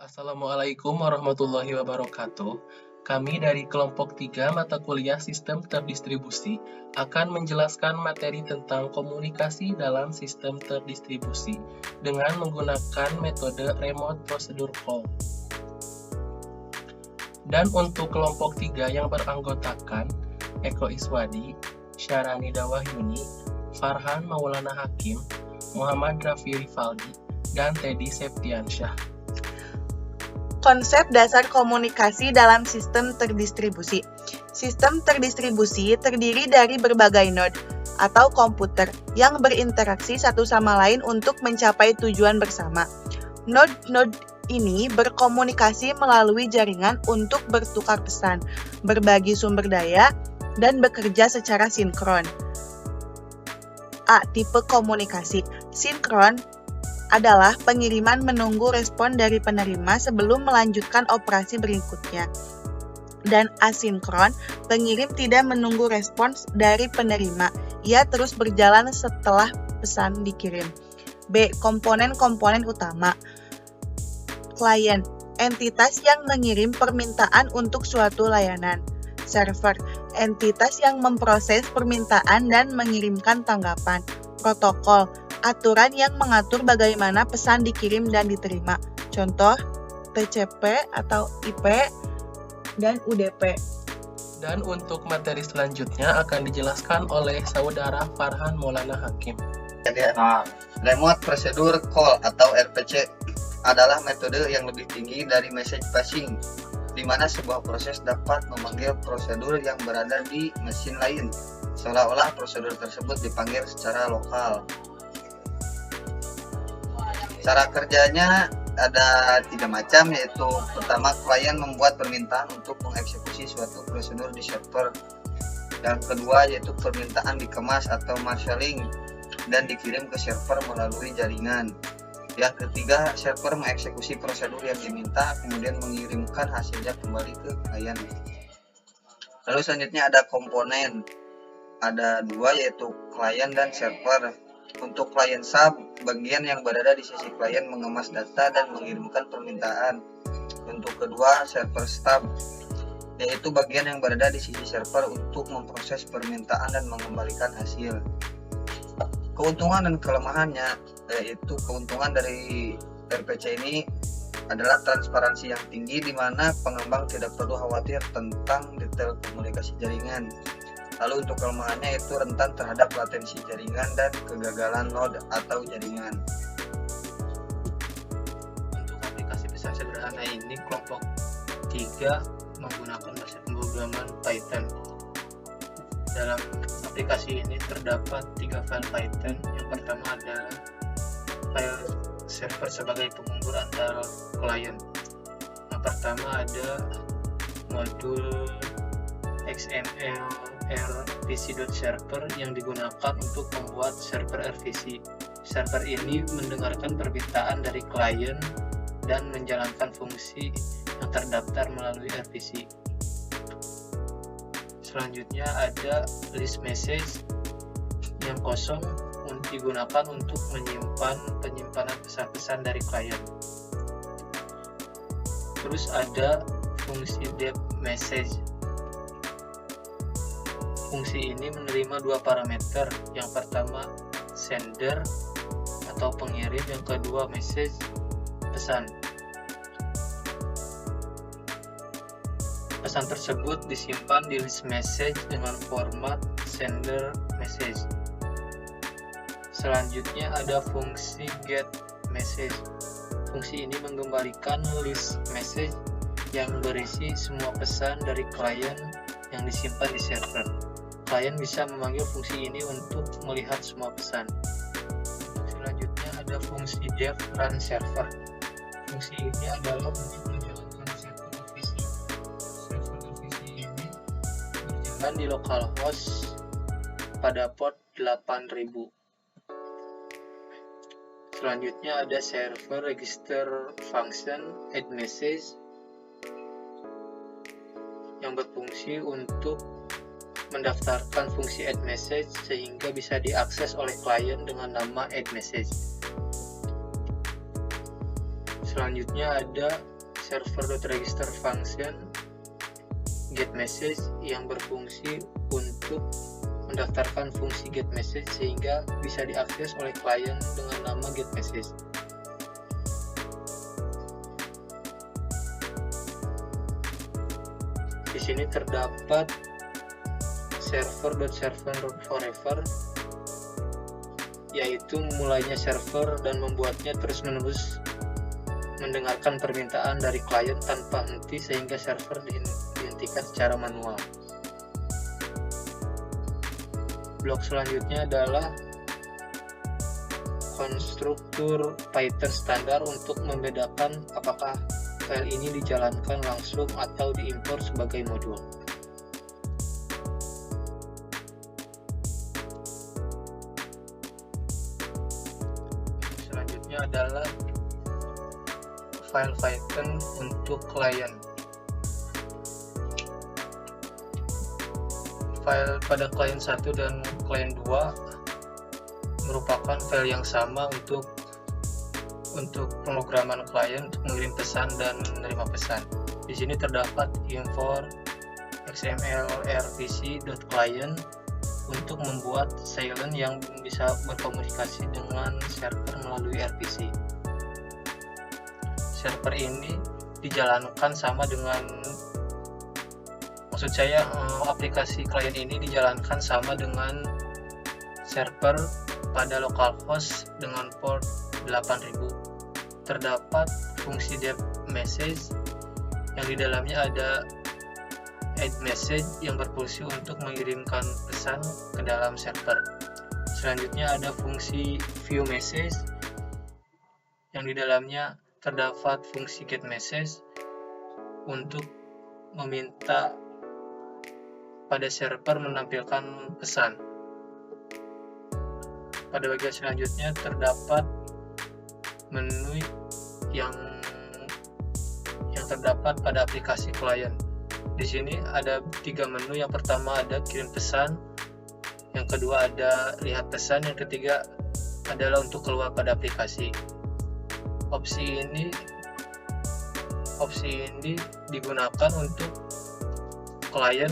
Assalamualaikum warahmatullahi wabarakatuh. Kami dari kelompok 3 mata kuliah Sistem Terdistribusi akan menjelaskan materi tentang komunikasi dalam sistem terdistribusi dengan menggunakan metode Remote Procedure Call. Dan untuk kelompok 3 yang beranggotakan Eko Iswadi, Syarani Dawahyuni, Farhan Maulana Hakim, Muhammad Rafi Rivaldi, dan Teddy Septiansyah. Konsep dasar komunikasi dalam sistem terdistribusi. Sistem terdistribusi terdiri dari berbagai node atau komputer yang berinteraksi satu sama lain untuk mencapai tujuan bersama. Node-node ini berkomunikasi melalui jaringan untuk bertukar pesan, berbagi sumber daya, dan bekerja secara sinkron. A. Tipe komunikasi. Sinkron adalah pengiriman menunggu respon dari penerima sebelum melanjutkan operasi berikutnya. Dan asinkron, pengirim tidak menunggu respons dari penerima, ia terus berjalan setelah pesan dikirim. B. Komponen-komponen utama. Klien, entitas yang mengirim permintaan untuk suatu layanan. Server, entitas yang memproses permintaan dan mengirimkan tanggapan. Protokol, aturan yang mengatur bagaimana pesan dikirim dan diterima. Contoh, TCP atau IP dan UDP. Dan untuk materi selanjutnya akan dijelaskan oleh saudara Farhan Maulana Hakim. Remote Procedure Call atau RPC adalah metode yang lebih tinggi dari message passing, di mana sebuah proses dapat memanggil prosedur yang berada di mesin lain, seolah-olah prosedur tersebut dipanggil secara lokal. Cara kerjanya ada 3 macam, yaitu pertama, klien membuat permintaan untuk mengeksekusi suatu prosedur di server. Yang kedua, yaitu permintaan dikemas atau marshalling dan dikirim ke server melalui jaringan. Yang ketiga, server mengeksekusi prosedur yang diminta, kemudian mengirimkan hasilnya kembali ke klien. Lalu selanjutnya ada komponen. Ada 2, yaitu klien dan server. Untuk klien sub, bagian yang berada di sisi klien mengemas data dan mengirimkan permintaan. Untuk kedua, server stub, yaitu bagian yang berada di sisi server untuk memproses permintaan dan mengembalikan hasil. Keuntungan dan kelemahannya, yaitu keuntungan dari RPC ini adalah transparansi yang tinggi, di mana pengembang tidak perlu khawatir tentang detail komunikasi jaringan. Lalu untuk kelemahannya itu rentan terhadap latensi jaringan dan kegagalan node atau jaringan. Untuk aplikasi pesan sederhana ini, kelompok 3 menggunakan bahasa pemrograman Python. Dalam aplikasi ini terdapat 3 file Python. Yang pertama adalah file server sebagai pengukur antara klien. Yang pertama ada modul XML rvc.server yang digunakan untuk membuat server RVC. Server ini mendengarkan permintaan dari klien dan menjalankan fungsi yang terdaftar melalui RVC. Selanjutnya ada list message yang kosong digunakan untuk menyimpan penyimpanan pesan-pesan dari klien. Terus ada fungsi depth message. Fungsi ini menerima 2 parameter. Yang pertama sender atau pengirim, yang kedua message, pesan. Pesan tersebut disimpan di list message dengan format sender message. Selanjutnya ada fungsi get message. Fungsi ini mengembalikan list message yang berisi semua pesan dari klien yang disimpan di server. Klien bisa memanggil fungsi ini untuk melihat semua pesan. Selanjutnya ada fungsi dev run server. Fungsi ini adalah untuk menjalankan server RVC. Server RVC ini berjalan di localhost pada port 8000. Selanjutnya ada server register function add message yang berfungsi untuk mendaftarkan fungsi add message sehingga bisa diakses oleh klien dengan nama add message. Selanjutnya ada server.register function get message yang berfungsi untuk mendaftarkan fungsi get message sehingga bisa diakses oleh klien dengan nama get message. Di sini terdapat server.server.forever, yaitu mulainya server dan membuatnya terus-menerus mendengarkan permintaan dari klien tanpa henti sehingga server dihentikan secara manual. Blok selanjutnya adalah konstruktur Python standar untuk membedakan apakah file ini dijalankan langsung atau diimpor sebagai modul. Selanjutnya adalah file Python untuk klien. File pada klien 1 dan klien 2 merupakan file yang sama untuk pemrograman klien untuk mengirim pesan dan menerima pesan. Di sini terdapat import XML rpc.client untuk membuat silent yang bisa berkomunikasi dengan server melalui RPC. Server ini dijalankan sama dengan, maksud saya aplikasi klien ini dijalankan sama dengan server pada localhost dengan port 8000. Terdapat fungsi dev message yang di dalamnya ada add message yang berfungsi untuk mengirimkan pesan ke dalam server. Selanjutnya ada fungsi view message yang di dalamnya terdapat fungsi get message untuk meminta pada server menampilkan pesan. Pada bagian selanjutnya terdapat menu yang terdapat pada aplikasi klien. Di sini ada 3 menu. Yang pertama ada kirim pesan, yang kedua ada lihat pesan, yang ketiga adalah untuk keluar pada aplikasi. Opsi ini digunakan untuk klien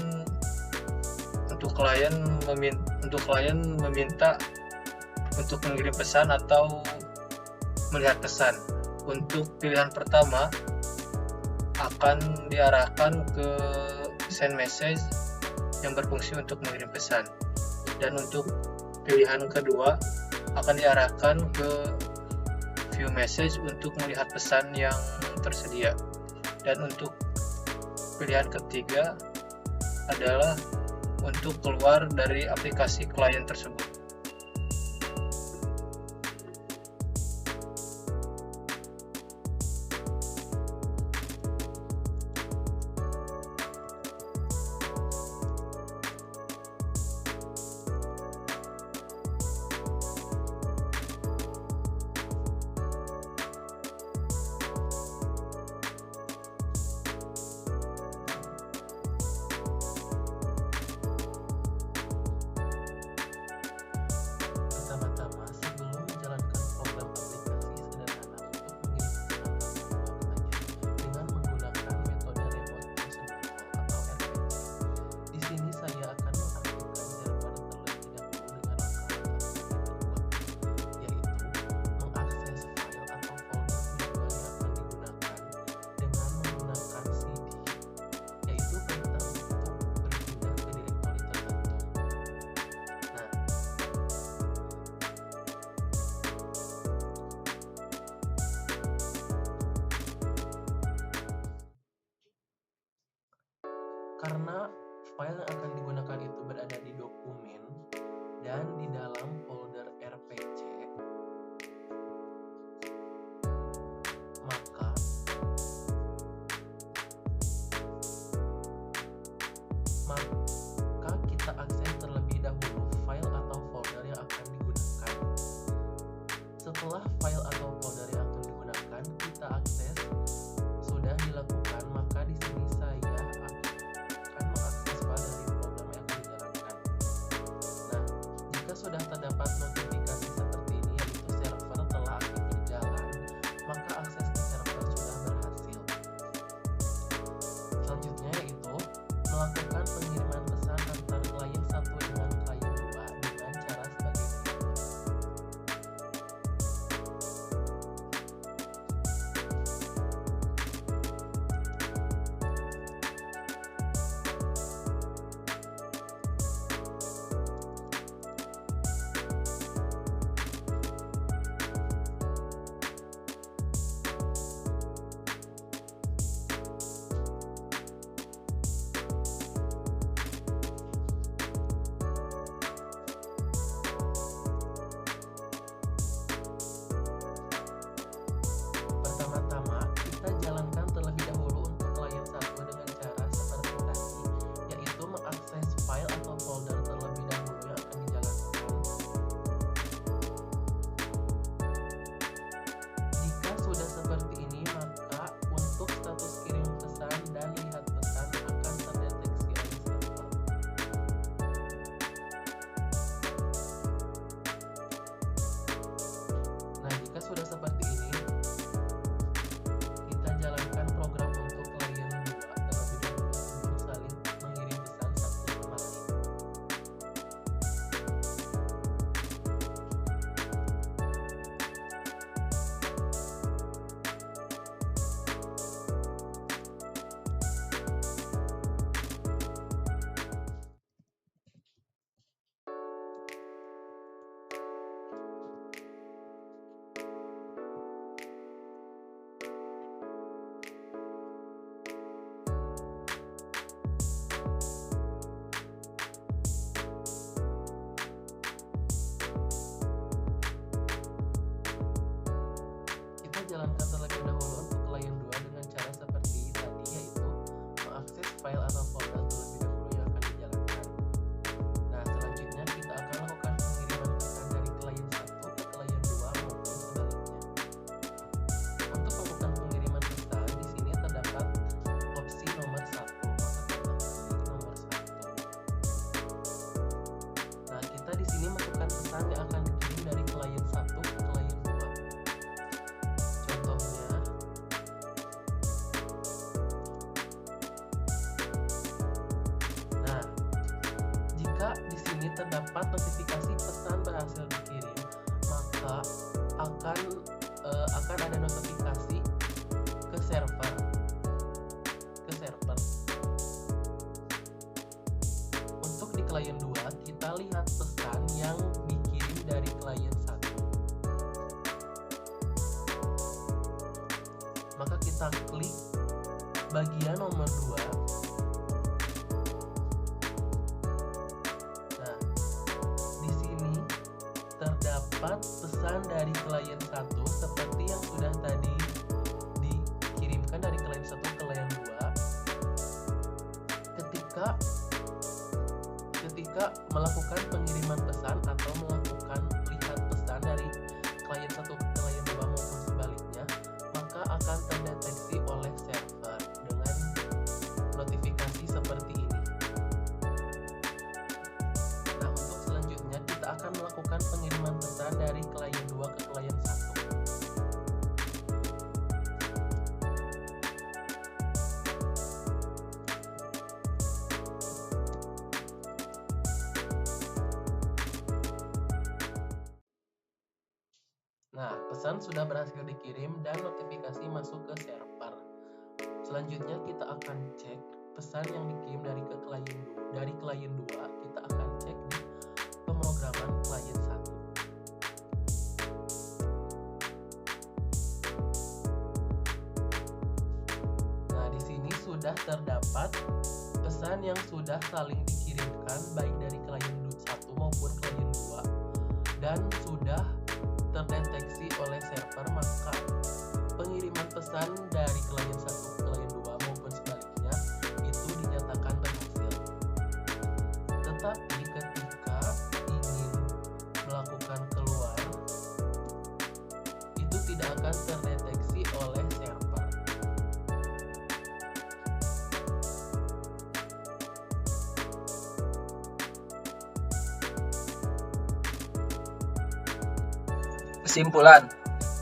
meminta untuk mengirim pesan atau melihat pesan. Untuk pilihan pertama akan diarahkan ke send message yang berfungsi untuk mengirim pesan, dan untuk pilihan kedua akan diarahkan ke view message untuk melihat pesan yang tersedia, dan untuk pilihan ketiga adalah untuk keluar dari aplikasi klien tersebut. Karena file yang akan digunakan itu berada di dokumen dan di dalam folder RPC, maka kita akses terlebih dahulu file atau folder yang akan digunakan. Setelah file atau folder yang akan digunakan kita akses sudah dilakukan, maka di sini saya sudah terdapat notifikasi file atau folder terlebih dahulu yang akan dijalankan. Nah, selanjutnya kita akan lakukan pengiriman pesan dari klien 1 ke klien 2 maupun sebaliknya. Untuk melakukan pengiriman pesan, di sini terdapat opsi nomor 1, maka kita pilih nomor 1. Nah, kita di sini masukkan pesan yang akan dikirim dari klien 1 ke klien 2. Contohnya, nah, jika di sini terdapat notifikasi pesan berhasil dikirim, maka akan ada notifikasi ke server. Untuk di klien 2, kita lihat pesan yang dikirim dari klien 1. Maka kita klik bagian nomor 2. Nah, di sini terdapat pesan dari klien 1 seperti yang sudah tadi dikirimkan dari klien 1 ke klien 2. Ketika melakukan pengiriman pesan atau melakukan lihat pesan dari klien 1 ke klien 2 maupun sebaliknya, maka akan terdeteksi oleh server dengan notifikasi seperti ini. Nah, untuk selanjutnya kita akan melakukan pengiriman pesan dari klien 2 ke klien 1. Nah, pesan sudah berhasil dikirim dan notifikasi masuk ke server. Selanjutnya kita akan cek pesan yang dikirim dari klien 2, kita akan cek di pemrograman klien 1. Nah, di sini sudah terdapat pesan yang sudah saling dikirimkan baik dari klien 1 maupun klien 2 dan sudah terdeteksi oleh server, maka pengiriman pesan dari klien 1 ke klien 2 maupun sebaliknya itu dinyatakan berhasil. Tetapi ketika ingin melakukan keluar, itu tidak akan terdeteksi oleh server. Kesimpulan,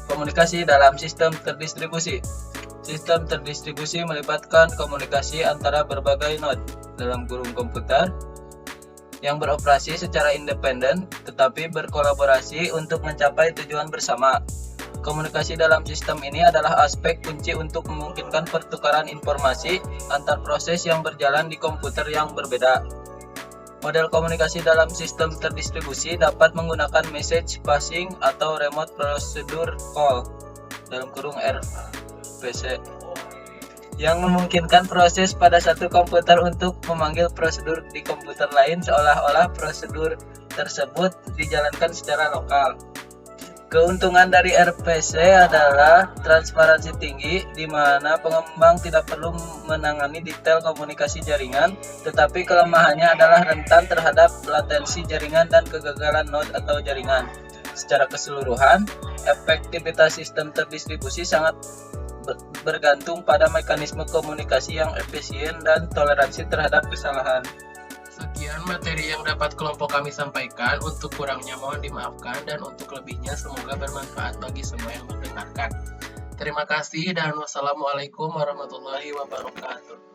komunikasi dalam sistem terdistribusi. Sistem terdistribusi melibatkan komunikasi antara berbagai node dalam kurung komputer yang beroperasi secara independen tetapi berkolaborasi untuk mencapai tujuan bersama. Komunikasi dalam sistem ini adalah aspek kunci untuk memungkinkan pertukaran informasi antar proses yang berjalan di komputer yang berbeda. Model komunikasi dalam sistem terdistribusi dapat menggunakan message passing atau remote procedure call dalam kurung RPC yang memungkinkan proses pada satu komputer untuk memanggil prosedur di komputer lain seolah-olah prosedur tersebut dijalankan secara lokal. Keuntungan dari RPC adalah transparansi tinggi, di mana pengembang tidak perlu menangani detail komunikasi jaringan, tetapi kelemahannya adalah rentan terhadap latensi jaringan dan kegagalan node atau jaringan. Secara keseluruhan, efektivitas sistem terdistribusi sangat bergantung pada mekanisme komunikasi yang efisien dan toleransi terhadap kesalahan. Sekian materi yang dapat kelompok kami sampaikan. Untuk kurangnya mohon dimaafkan dan untuk lebihnya semoga bermanfaat bagi semua yang mendengarkan. Terima kasih dan wassalamualaikum warahmatullahi wabarakatuh.